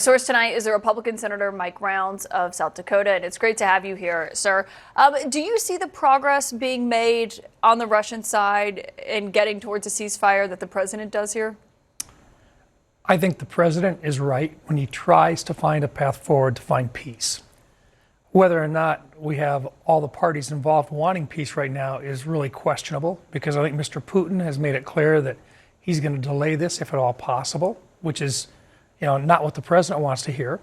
Source tonight is the Republican Senator Mike Rounds of South Dakota, and it's great to have you here, sir. Do you see the progress being made on the Russian side in getting towards a ceasefire that the president does here? I think the president is right when he tries to find a path forward to find peace. Whether or not we have all the parties involved wanting peace right now is really questionable, because I think Mr. Putin has made it clear that he's going to delay this if at all possible, which is not what the president wants to hear.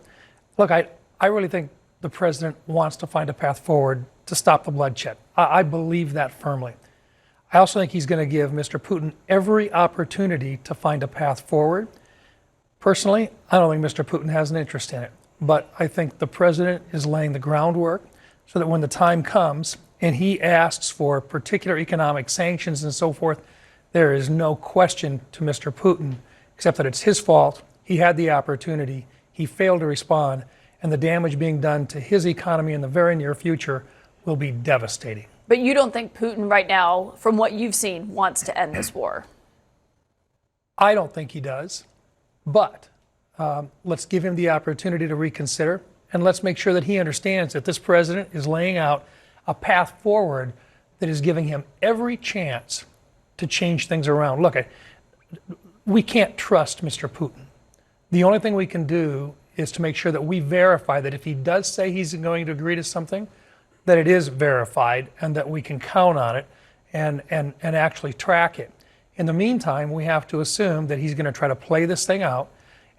Look, I really think the president wants to find a path forward to stop the bloodshed. I believe that firmly. I also think he's going to give Mr. Putin every opportunity to find a path forward. Personally, I don't think Mr. Putin has an interest in it, but I think the president is laying the groundwork so that when the time comes and he asks for particular economic sanctions and so forth, there is no question to Mr. Putin except that it's his fault. He had the opportunity, he failed to respond, and the damage being done to his economy in the very near future will be devastating. But you don't think Putin right now, from what you've seen, wants to end this war? I don't think he does, but let's give him the opportunity to reconsider, and let's make sure that he understands that this president is laying out a path forward that is giving him every chance to change things around. Look, we can't trust Mr. Putin. The only thing we can do is to make sure that we verify that if he does say he's going to agree to something, that it is verified and that we can count on it and actually track it. In the meantime, we have to assume that he's going to try to play this thing out,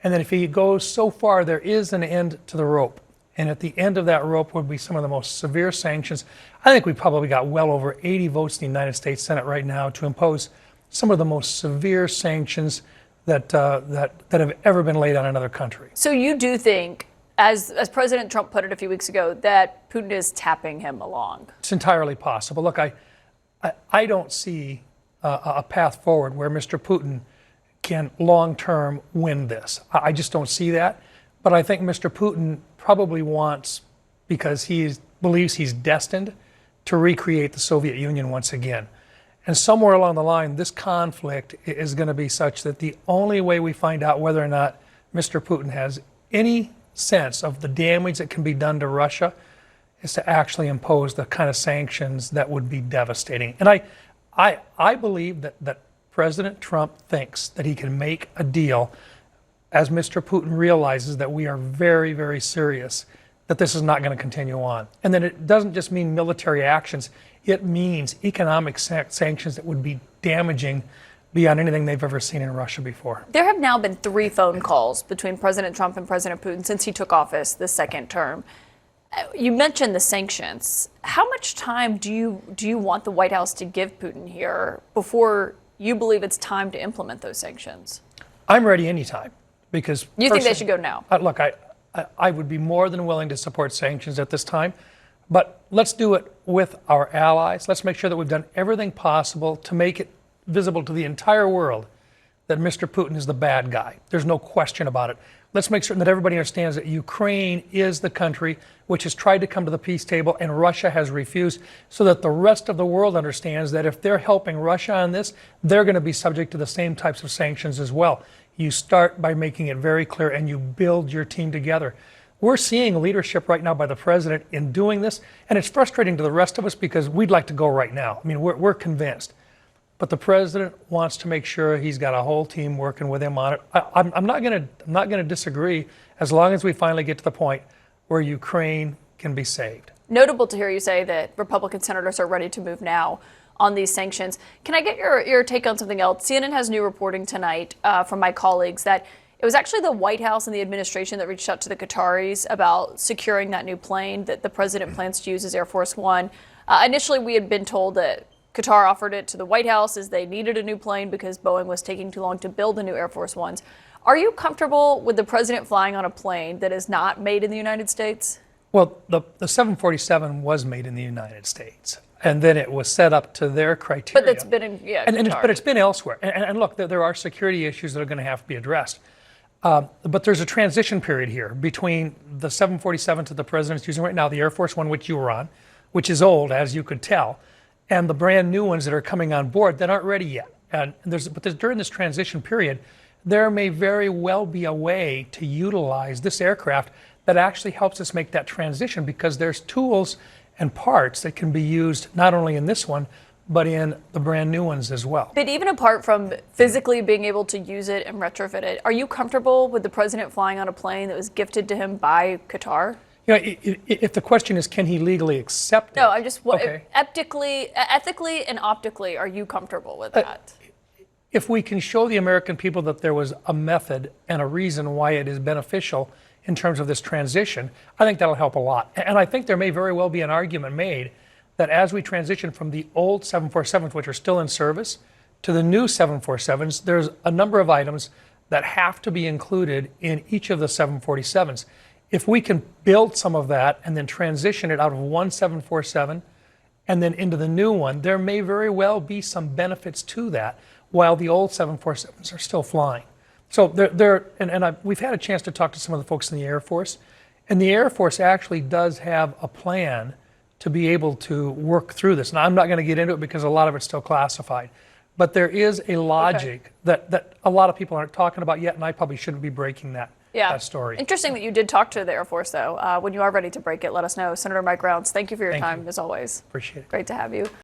and that if he goes so far, there is an end to the rope. And at the end of that rope would be some of the most severe sanctions. I think we probably got well over 80 votes in the United States Senate right now to impose some of the most severe sanctions that have ever been laid on another country. So you do think, as President Trump put it a few weeks ago, that Putin is tapping him along? It's entirely possible. Look, I don't see a path forward where Mr. Putin can long-term win this. I just don't see that. But I think Mr. Putin probably wants, because he believes he's destined to recreate the Soviet Union once again. And somewhere along the line, this conflict is going to be such that the only way we find out whether or not Mr. Putin has any sense of the damage that can be done to Russia is to actually impose the kind of sanctions that would be devastating. And I believe that President Trump thinks that he can make a deal as Mr. Putin realizes that we are very, very serious, that this is not going to continue on. And then it doesn't just mean military actions. It means economic sanctions that would be damaging beyond anything they've ever seen in Russia before. There have now been 3 phone calls between President Trump and President Putin since he took office the second term. You mentioned the sanctions. How much time do you want the White House to give Putin here before you believe it's time to implement those sanctions? I'm ready anytime, because you think they should go now? Look, I would be more than willing to support sanctions at this time. But let's do it with our allies. Let's make sure that we've done everything possible to make it visible to the entire world that Mr. Putin is the bad guy. There's no question about it. Let's make certain that everybody understands that Ukraine is the country which has tried to come to the peace table and Russia has refused, so that the rest of the world understands that if they're helping Russia on this, they're going to be subject to the same types of sanctions as well. You start by making it very clear and you build your team together. We're seeing leadership right now by the president in doing this, and it's frustrating to the rest of us because we'd like to go right now. I mean, we're convinced. But the president wants to make sure he's got a whole team working with him on it. I'm not going to disagree as long as we finally get to the point where Ukraine can be saved. Notable to hear you say that Republican senators are ready to move now on these sanctions. Can I get your take on something else? CNN has new reporting tonight from my colleagues that it was actually the White House and the administration that reached out to the Qataris about securing that new plane that the president plans to use as Air Force One. Initially, we had been told that Qatar offered it to the White House as they needed a new plane because Boeing was taking too long to build the new Air Force Ones. Are you comfortable with the president flying on a plane that is not made in the United States? Well, the 747 was made in the United States, and then it was set up to their criteria. But it's been in but it's been elsewhere. And look, there are security issues that are going to have to be addressed. But there's a transition period here between the 747 that the president's using right now, the Air Force One, which you were on, which is old, as you could tell, and the brand new ones that are coming on board that aren't ready yet. But during this transition period, there may very well be a way to utilize this aircraft that actually helps us make that transition, because there's tools and parts that can be used not only in this one, but in the brand new ones as well. But even apart from physically being able to use it and retrofit it, are you comfortable with the president flying on a plane that was gifted to him by Qatar? You know, if the question is, can he legally accept it? No, I'm just Okay. ethically and optically, are you comfortable with that? If we can show the American people that there was a method and a reason why it is beneficial in terms of this transition, I think that'll help a lot. And I think there may very well be an argument made that as we transition from the old 747s, which are still in service, to the new 747s, there's a number of items that have to be included in each of the 747s. If we can build some of that and then transition it out of one 747 and then into the new one, there may very well be some benefits to that while the old 747s are still flying. So we've had a chance to talk to some of the folks in the Air Force, and the Air Force actually does have a plan to be able to work through this. Now, I'm not going to get into it because a lot of it's still classified, but there is a logic that a lot of people aren't talking about yet, and I probably shouldn't be breaking that story. Interesting that you did talk to the Air Force, though. When you are ready to break it, let us know. Senator Mike Rounds, thank you for your time, as always. Appreciate it. Great to have you.